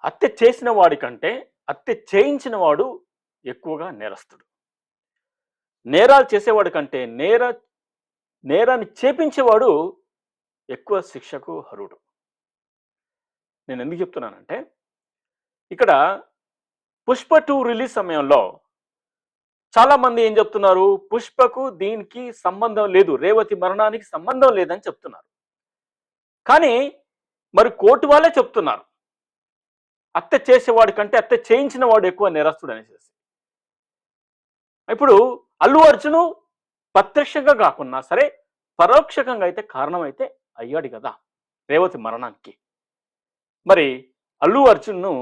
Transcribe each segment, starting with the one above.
హత్య చేసిన వాడి కంటే హత్య చేయించిన వాడు ఎక్కువగా నేరస్తుడు. నేరాలు చేసేవాడి కంటే నేరాన్ని చేపించేవాడు ఎక్కువ శిక్షకు అర్హుడు. నేను ఎందుకు చెప్తున్నానంటే, ఇక్కడ 'పుష్ప 2' రిలీజ్ సమయంలో చాలామంది ఏం చెప్తున్నారు, 'పుష్పకు దీనికి సంబంధం లేదు, రేవతి మరణానికి సంబంధం లేదని' చెప్తున్నారు. కానీ మరి కోర్టు వాళ్ళే చెప్తున్నారు, హత్య చేసేవాడి కంటే హత్య చేయించిన వాడు ఎక్కువ నేరస్తుడు అనేసి. ఇప్పుడు అల్లు అర్జున్ ప్రత్యక్షంగా కాకున్నా సరే పరోక్షంగా అయితే కారణమైతే అయ్యాడు కదా రేవతి మరణానికి. మరి అల్లు అర్జున్ను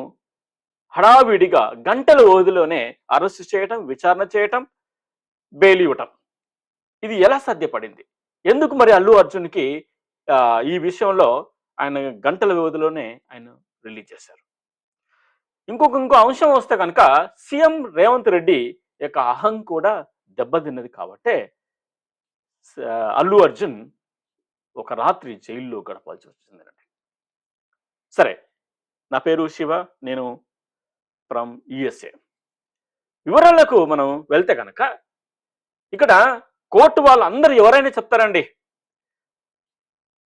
హడావిడిగా గంటల వ్యవధిలోనే అరెస్ట్ చేయటం, విచారణ చేయటం, బెయిల్ ఇవ్వటం, ఇది ఎలా సాధ్యపడింది? ఎందుకు మరి అల్లు అర్జున్కి ఈ విషయంలో ఆయన గంటల వ్యవధిలోనే ఆయన రిలీజ్ చేశారు? ఇంకో అంశం వస్తే కనుక సీఎం రేవంత్ రెడ్డి యొక్క అహం కూడా దెబ్బతిన్నది కాబట్టే అల్లు అర్జున్ ఒక రాత్రి జైల్లో గడపాల్సి వచ్చిందండి. సరే, నా పేరు శివ, నేను ఫ్రమ్ యుఎస్ఏ. వివరాలకు మనం వెళ్తే కనుక ఇక్కడ కోర్టు వాళ్ళందరూ ఎవరైనా చెప్తారండి,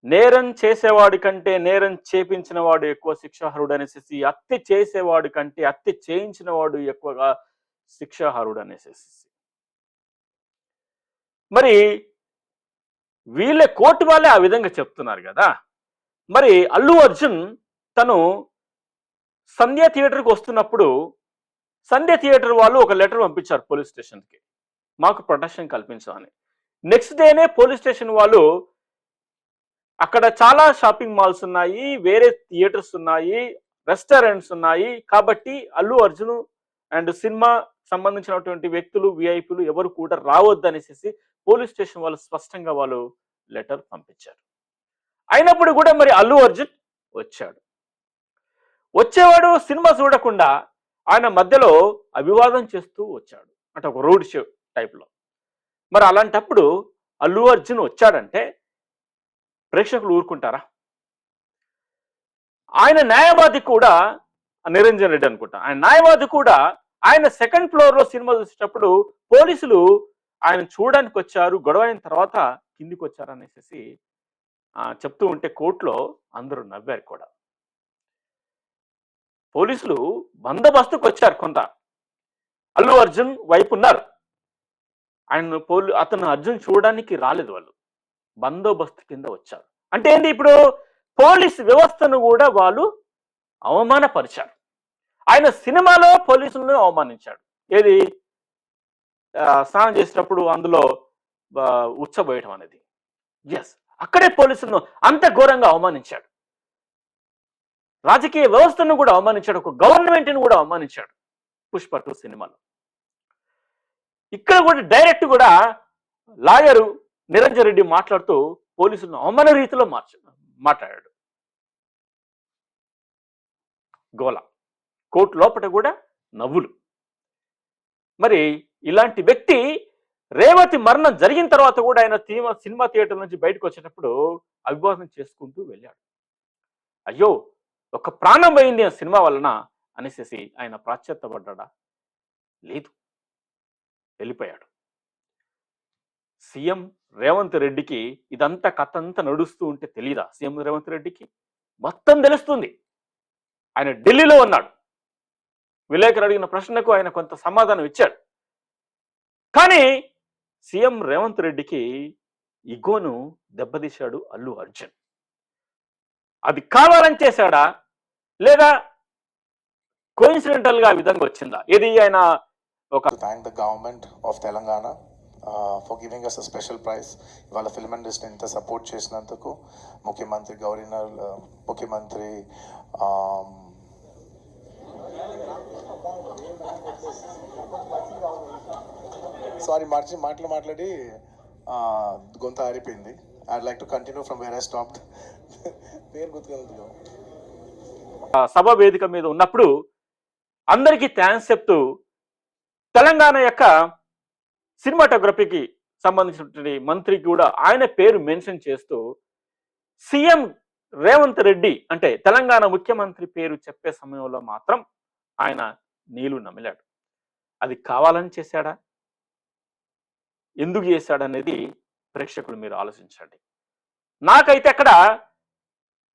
నేరం చేసేవాడి కంటే నేరం చేపించిన వాడు ఎక్కువ శిక్షార్హుడు అనేసి, హత్య చేసేవాడి కంటే హత్య చేయించిన వాడు ఎక్కువగా శిక్షార్హుడు అనేసి. మరి వీళ్ళ కోర్టు వాళ్ళే ఆ విధంగా చెప్తున్నారు కదా. మరి అల్లు అర్జున్ తను సంధ్య థియేటర్కి వస్తున్నప్పుడు సంధ్య థియేటర్ వాళ్ళు ఒక లెటర్ పంపించారు పోలీస్ స్టేషన్కి, మాకు ప్రొటెక్షన్ కల్పించమని. నెక్స్ట్ డేనే పోలీస్ స్టేషన్ వాళ్ళు అక్కడ చాలా షాపింగ్ మాల్స్ ఉన్నాయి, వేరే థియేటర్స్ ఉన్నాయి, రెస్టారెంట్స్ ఉన్నాయి, కాబట్టి అల్లు అర్జున్ అండ్ సినిమా సంబంధించినటువంటి వ్యక్తులు, విఐపీలు ఎవరు కూడా రావద్దనేసి పోలీస్ స్టేషన్ వాళ్ళు స్పష్టంగా వాళ్ళు లెటర్ పంపించారు. అయినప్పుడు కూడా మరి అల్లు అర్జున్ వచ్చేవాడు సినిమా చూడకుండా ఆయన మధ్యలో అభివాదం చేస్తూ వచ్చాడు, అంటే ఒక రోడ్ షో టైప్లో. మరి అలాంటప్పుడు అల్లు అర్జున్ వచ్చాడంటే ప్రేక్షకులు ఊరుకుంటారా? ఆయన న్యాయవాది కూడా నిరంజన్ రెడ్డి అనుకుంటా, ఆయన న్యాయవాది కూడా ఆయన సెకండ్ ఫ్లోర్ లో సినిమా చూసేటప్పుడు పోలీసులు ఆయన చూడడానికి వచ్చారు, గొడవ అయిన తర్వాత కిందికి వచ్చారు అనేసి చెప్తూ ఉంటే కోర్టులో అందరూ నవ్వారు కూడా. పోలీసులు బందోబస్తుకు వచ్చారు, కొంత అల్లు అర్జున్ వైపు ఉన్నారు, అతను అర్జున్ చూడడానికి రాలేదు, వాళ్ళు బందోబస్తు కింద వచ్చారు. అంటే ఏంటి, ఇప్పుడు పోలీస్ వ్యవస్థను కూడా వాళ్ళు అవమానపరిచారు. ఆయన సినిమాలో పోలీసులను అవమానించాడు, ఏది స్నానం చేసేటప్పుడు అందులో ఉచ్చబోయటం అనేది. ఎస్, అక్కడే పోలీసులను అంత ఘోరంగా అవమానించాడు, రాజకీయ వ్యవస్థను కూడా అవమానించాడు, ఒక గవర్నమెంట్ని కూడా అవమానించాడు పుష్ప 2 సినిమాలో. ఇక్కడ కూడా డైరెక్ట్ కూడా లాయరు నిరంజన్ రెడ్డి మాట్లాడుతూ పోలీసులను అవమాన రీతిలో మాట్లాడాడు. గోల, కోర్టు లోపల కూడా నవ్వులు. మరి ఇలాంటి వ్యక్తి రేవతి మరణం జరిగిన తర్వాత కూడా ఆయన సినిమా థియేటర్ నుంచి బయటకు వచ్చేటప్పుడు అభివాదం చేసుకుంటూ వెళ్ళాడు. అయ్యో, ఒక ప్రాణం పోయింది ఆ సినిమా వలన అనేసి ఆయన ప్రాశ్చాత్తపడ్డా? లేదు, వెళ్ళిపోయాడు. సీఎం రేవంత్ రెడ్డికి ఇదంతా కథ అంతా నడుస్తూ ఉంటే తెలీదా? సీఎం రేవంత్ రెడ్డికి మొత్తం తెలుస్తుంది. ఆయన ఢిల్లీలో ఉన్నాడు, విలేకరు అడిగిన ప్రశ్నకు ఆయన కొంత సమాధానం ఇచ్చాడు. కానీ సీఎం రేవంత్ రెడ్డికి ఇగోను దెబ్బతీశాడు అల్లు అర్జున్. అది కావాలని చేశాడా లేదా కోఇన్సిడెంటల్ గా ఆ విధంగా వచ్చిందా? ఇది ఆయన ఒక thank the government of Telangana for giving us a special prize. ఇవాళ ఫిల్మ్ ఇండస్ట్రీ ఇంత సపోర్ట్ చేసినందుకు ముఖ్యమంత్రి గవర్నర్, ముఖ్యమంత్రి సారీ మాట్లాడి గొంత ఆరిపోయింది. I'd like to continue from where I stopped. పేరు గుర్తుకెళ్తుంది. సభ వేదిక మీద ఉన్నప్పుడు అందరికీ థ్యాంక్స్ చెప్తూ తెలంగాణ యొక్క సినిమాటోగ్రఫీకి సంబంధించినటువంటి మంత్రికి కూడా ఆయన పేరు మెన్షన్ చేస్తూ సీఎం రేవంత్ రెడ్డి అంటే తెలంగాణ ముఖ్యమంత్రి పేరు చెప్పే సమయంలో మాత్రం ఆయన నీళ్లు నమిలాడు. అది కావాలని చేశాడా, ఎందుకు చేశాడనేది ప్రేక్షకులు మీరు ఆలోచించండి. నాకైతే అక్కడ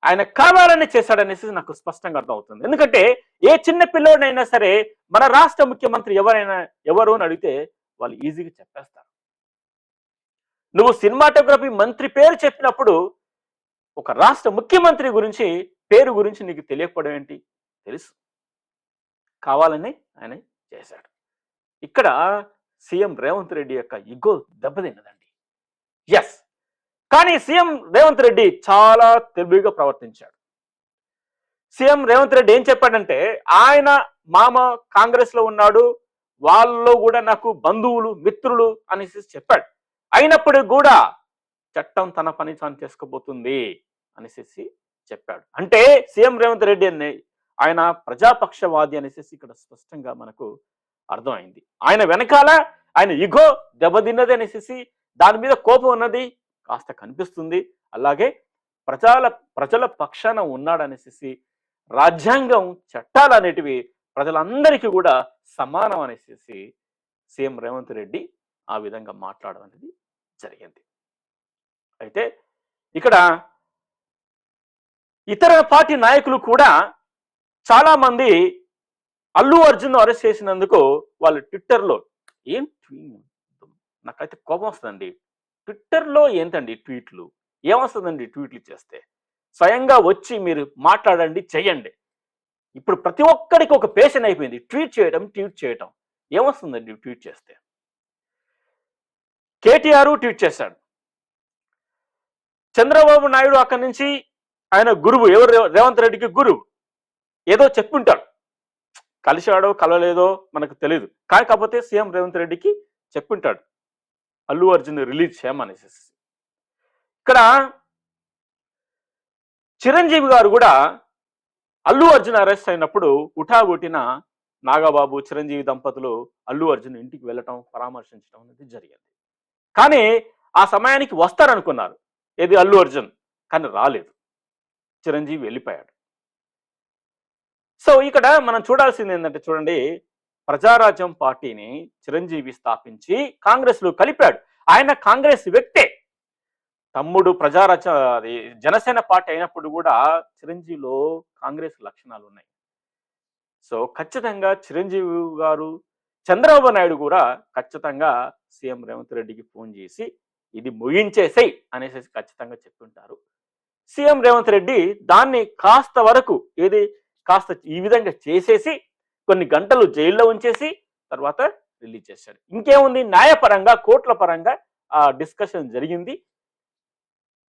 ఆయన కావాలని చేశాడనేసి నాకు స్పష్టంగా అర్థమవుతుంది. ఎందుకంటే ఏ చిన్న పిల్లోడైనా సరే మన రాష్ట్ర ముఖ్యమంత్రి ఎవరు అని అడిగితే వాళ్ళు ఈజీగా చెప్పేస్తారు. నువ్వు సినిమాటోగ్రఫీ మంత్రి పేరు చెప్పినప్పుడు ఒక రాష్ట్ర ముఖ్యమంత్రి గురించి పేరు గురించి నీకు తెలియకపోవడం ఏంటి? తెలుసు. కావాలని ఆయన చేశాడు. ఇక్కడ సీఎం రేవంత్ రెడ్డి యొక్క ఇగో దెబ్బతిన్నదండి. ఎస్, కానీ సీఎం రేవంత్ రెడ్డి చాలా తెలివిగా ప్రవర్తించాడు. సీఎం రేవంత్ రెడ్డి ఏం చెప్పాడంటే, ఆయన మామ కాంగ్రెస్ లో ఉన్నాడు, వాళ్ళలో కూడా నాకు బంధువులు మిత్రులు అనేసి చెప్పాడు. అయినప్పుడు కూడా చట్టం తన పని తాను చేసుకోబోతుంది అనేసి చెప్పాడు. అంటే సీఎం రేవంత్ రెడ్డి ఆయన ప్రజాపక్షవాది అనేసి ఇక్కడ స్పష్టంగా మనకు అర్థమైంది. ఆయన వెనకాల ఆయన ఇగో దెబ్బతిన్నది అనేసి దాని మీద కోపం ఉన్నది కాస్త కనిపిస్తుంది. అలాగే ప్రజల పక్షాన ఉన్నాడనేసి రాజ్యాంగం చట్టాలు అనేటివి ప్రజలందరికీ కూడా సమానం అనేసి సీఎం రేవంత్ రెడ్డి ఆ విధంగా మాట్లాడడం అనేది జరిగింది. అయితే ఇక్కడ ఇతర పార్టీ నాయకులు కూడా చాలా మంది అల్లు అర్జున్ అరెస్ట్ చేసినందుకు వాళ్ళు ట్విట్టర్లో ఏం నాకైతే కోపం వస్తుందండి. ట్విట్టర్లో ఏంటండి ట్వీట్లు, ఏమొస్తుందండి ట్వీట్లు చేస్తే? స్వయంగా వచ్చి మీరు మాట్లాడండి, చెయ్యండి. ఇప్పుడు ప్రతి ఒక్కడికి ఒక పేషన్ అయిపోయింది ట్వీట్ చేయటం. ఏమొస్తుందండి ట్వీట్ చేస్తే? కేటీఆర్ ట్వీట్ చేశాడు, చంద్రబాబు నాయుడు అక్కడి నుంచి ఆయన గురువు ఎవరు, రేవంత్ రెడ్డికి గురువు ఏదో చెప్పుంటాడు, కలిశాడో కలవలేదో మనకు తెలియదు, కాకపోతే సీఎం రేవంత్ రెడ్డికి చెప్పుంటాడు అల్లు అర్జున్ రిలీజ్ చేయమనేసి. ఇక్కడ చిరంజీవి గారు కూడా అల్లు అర్జున్ అరెస్ట్ అయినప్పుడు ఉఠాబొట్టిన నాగబాబు చిరంజీవి దంపతులు అల్లు అర్జున్ ఇంటికి వెళ్ళటం, పరామర్శించడం అనేది జరిగింది. కానీ ఆ సమయానికి వస్తారనుకున్నారు ఏది అల్లు అర్జున్, కానీ రాలేదు, చిరంజీవి వెళ్ళిపోయాడు. సో ఇక్కడ మనం చూడాల్సింది ఏంటంటే, చూడండి, ప్రజారాజ్యం పార్టీని చిరంజీవి స్థాపించి కాంగ్రెస్ లో కలిపాడు. ఆయన కాంగ్రెస్ వ్యక్తే. తమ్ముడు జనసేన పార్టీ అయినప్పుడు కూడా చిరంజీవిలో కాంగ్రెస్ లక్షణాలు ఉన్నాయి. సో ఖచ్చితంగా చిరంజీవి గారు, చంద్రబాబు నాయుడు కూడా ఖచ్చితంగా సీఎం రేవంత్ రెడ్డికి ఫోన్ చేసి ఇది ముగించేసేయ్ అనేసి ఖచ్చితంగా చెప్తుంటారు. సీఎం రేవంత్ రెడ్డి దాన్ని కాస్త ఈ విధంగా చేసేసి కొన్ని గంటలు జైల్లో ఉంచేసి తర్వాత రిలీజ్ చేశాడు. ఇంకేముంది, న్యాయపరంగా కోర్టుల పరంగా ఆ డిస్కషన్ జరిగింది.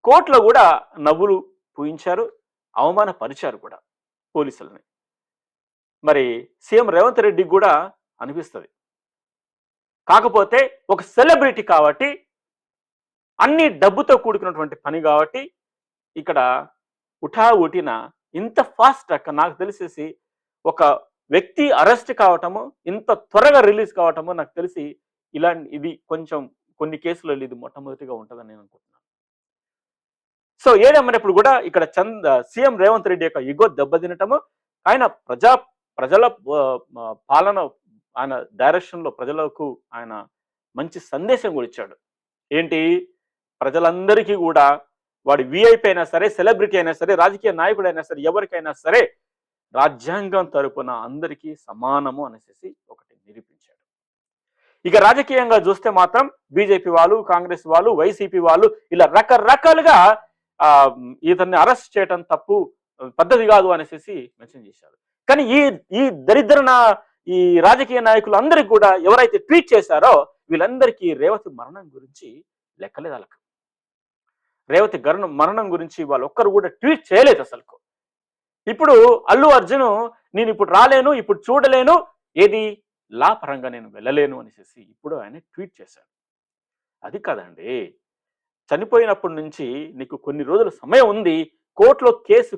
కోర్టులో కూడా నవ్వులు పూయించారు, అవమానపరిచారు కూడా పోలీసులని. మరి సీఎం రేవంత్ రెడ్డి కూడా అనిపిస్తుంది. కాకపోతే ఒక సెలబ్రిటీ కాబట్టి, అన్ని డబ్బుతో కూడుకున్నటువంటి పని కాబట్టి ఇక్కడ ఉఠావుటిన ఇంత ఫాస్ట్ నాకు తెలిసేసి ఒక వ్యక్తి అరెస్ట్ కావటము, ఇంత త్వరగా రిలీజ్ కావటము నాకు తెలిసి ఇది కొంచెం కొన్ని కేసులలో ఇది మొట్టమొదటిగా ఉంటుందని నేను అనుకుంటున్నాను. సో ఏదేమన్నప్పుడు కూడా ఇక్కడ సీఎం రేవంత్ రెడ్డి యొక్క ఇగో దెబ్బతినటము, ఆయన ప్రజల పాలన, ఆయన డైరెక్షన్లో ప్రజలకు ఆయన మంచి సందేశం కూడా ఇచ్చాడు. ఏంటి, ప్రజలందరికీ కూడా వాడి విఐపి అయినా సరే, సెలబ్రిటీ అయినా సరే, రాజకీయ నాయకుడు అయినా సరే, ఎవరికైనా సరే రాజ్యాంగం తరపున అందరికీ సమానము అనేసి ఒకటి నిరూపించాడు. ఇక రాజకీయంగా చూస్తే మాత్రం బీజేపీ వాళ్ళు, కాంగ్రెస్ వాళ్ళు, వైసీపీ వాళ్ళు ఇలా రకరకాలుగా ఇతన్ని అరెస్ట్ చేయటం తప్పు, పద్ధతి కాదు అనేసి మెన్షన్ చేశారు. కానీ ఈ ఈ రాజకీయ నాయకులు అందరికీ కూడా ఎవరైతే ట్వీట్ చేశారో వీళ్ళందరికీ రేవతి మరణం గురించి లెక్కలేదు. వాళ్ళకు రేవతి మరణం గురించి వాళ్ళు ఒక్కరు కూడా ట్వీట్ చేయలేదు అసలు. ఇప్పుడు అల్లు అర్జున్ నేను ఇప్పుడు రాలేను, ఇప్పుడు చూడలేను, ఏది లా పరంగా నేను వెళ్ళలేను అనేసి ఇప్పుడు ఆయన ట్వీట్ చేశాడు. అది కాదండి, చనిపోయినప్పటి నుంచి నీకు కొన్ని రోజుల సమయం ఉంది, కోర్టులో కేసు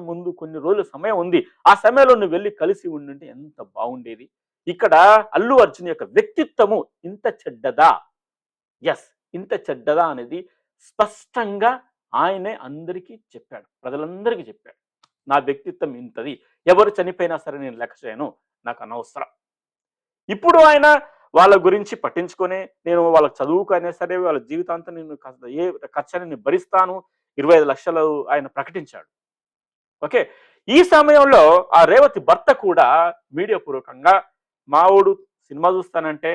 ముందు కొన్ని రోజుల సమయం ఉంది, ఆ సమయంలో నువ్వు వెళ్ళి కలిసి ఉండుంటే ఎంత బాగుండేది. ఇక్కడ అల్లు అర్జున్ యొక్క వ్యక్తిత్వము ఇంత చెడ్డదా, ఎస్ ఇంత చెడ్డదా అనేది స్పష్టంగా ఆయనే అందరికీ చెప్పాడు, ప్రజలందరికీ చెప్పాడు. నా వ్యక్తిత్వం ఇంతది, ఎవరు చనిపోయినా సరే నేను లెక్క చేయను, నాకు అనవసరం. ఇప్పుడు ఆయన వాళ్ళ గురించి పట్టించుకొని, నేను వాళ్ళ చదువుకైనా సరే వాళ్ళ జీవితాంతం నేను ఏ ఖర్చని నేను భరిస్తాను, 25 లక్షలు ఆయన ప్రకటించాడు. ఓకే. ఈ సమయంలో ఆ రేవతి భర్త కూడా మీడియా పూర్వకంగా మావోడు సినిమా చూస్తానంటే,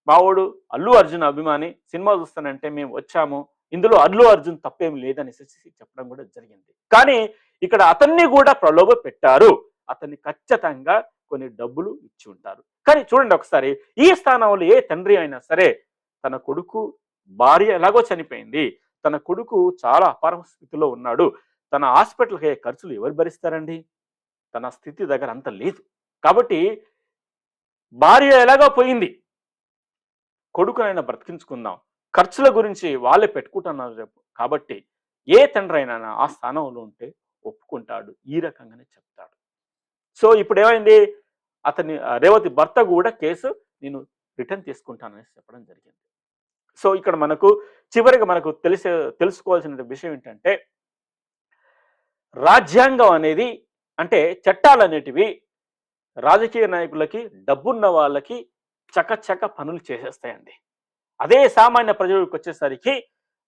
మావోడు అల్లు అర్జున్ అభిమాని, సినిమా చూస్తానంటే మేము వచ్చాము, ఇందులో అల్లు అర్జున్ తప్పేం లేదనేసి చెప్పడం కూడా జరిగింది. కానీ ఇక్కడ అతన్ని కూడా ప్రలోభ పెట్టారు, అతన్ని ఖచ్చితంగా కొన్ని డబ్బులు ఇచ్చి ఉంటారు. కానీ చూడండి ఒకసారి, ఈ స్థానంలో ఏ తండ్రి అయినా సరే, తన కొడుకు భార్య ఎలాగో చనిపోయింది, తన కొడుకు చాలా అపార స్థితిలో ఉన్నాడు, తన హాస్పిటల్కి అయ్యే ఖర్చులు ఎవరు భరిస్తారండి? తన స్థితి దగ్గర అంత లేదు. కాబట్టి భార్య ఎలాగో పోయింది, కొడుకునైనా బ్రతికించుకుందాం, ఖర్చుల గురించి వాళ్ళే పెట్టుకుంటున్నారు రేపు. కాబట్టి ఏ తండ్రి అయినా ఆ స్థానంలో ఉంటే ఒప్పుకుంటాడు, ఈ రకంగానే చెప్తాడు. సో ఇప్పుడు ఏమైంది, అతని రేవతి భర్త కూడా కేసు నేను రిటర్న్ తీసుకుంటానని చెప్పడం జరిగింది. సో ఇక్కడ మనకు చివరిగా మనకు తెలుసుకోవాల్సిన విషయం ఏంటంటే, రాజ్యాంగం అనేది, అంటే చట్టాలు అనేటివి రాజకీయ నాయకులకి, డబ్బున్న వాళ్ళకి చకచక పనులు చేసేస్తాయండి. అదే సామాన్య ప్రజలకు వచ్చేసరికి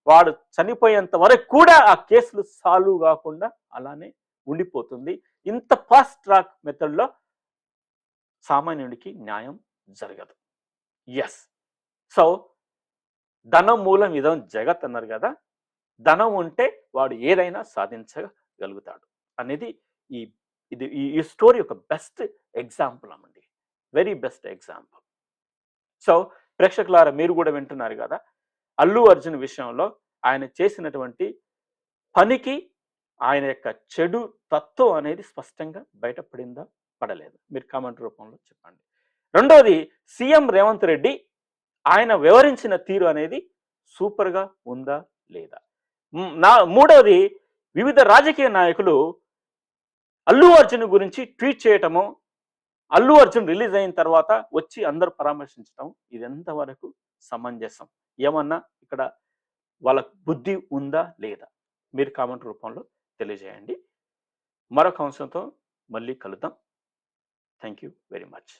వాడు చనిపోయేంత వరకు కూడా ఆ కేసులు సాల్వ్ కాకుండా అలానే ఉండిపోతుంది. ఇంత ఫాస్ట్ ట్రాక్ మెథడ్లో సామాన్యుడికి న్యాయం జరగదు. ఎస్. సో ధనం మూలం ఇదం జగత్ అన్నారు కదా, ధనం ఉంటే వాడు ఏదైనా సాధించగలుగుతాడు అనేది ఈ ఇది ఈ స్టోరీ ఒక బెస్ట్ ఎగ్జాంపుల్ అమ్మండి, వెరీ బెస్ట్ ఎగ్జాంపుల్. సో ప్రేక్షకులారా, మీరు కూడా వింటున్నారు కదా, అల్లు అర్జున్ విషయంలో ఆయన చేసినటువంటి పనికి ఆయన యొక్క చెడు తత్వం అనేది స్పష్టంగా బయటపడిందా, పడలేదు? మీరు కామెంట్ రూపంలో చెప్పండి. రెండోది, సీఎం రేవంత్ రెడ్డి ఆయన వివరించిన తీరు అనేది సూపర్గా ఉందా లేదా? మూడవది, వివిధ రాజకీయ నాయకులు అల్లు అర్జున్ గురించి ట్వీట్ చేయటము, అల్లు అర్జున్ రిలీజ్ అయిన తర్వాత వచ్చి అందరూ పరామర్శించడం, ఇది ఎంతవరకు సమంజసం? ఏమన్నా ఇక్కడ వాళ్ళ బుద్ధి ఉందా లేదా? మీరు కామెంట్ రూపంలో తెలియజేయండి. మరొక అంశంతో మళ్ళీ కలుద్దాం. Thank you very much.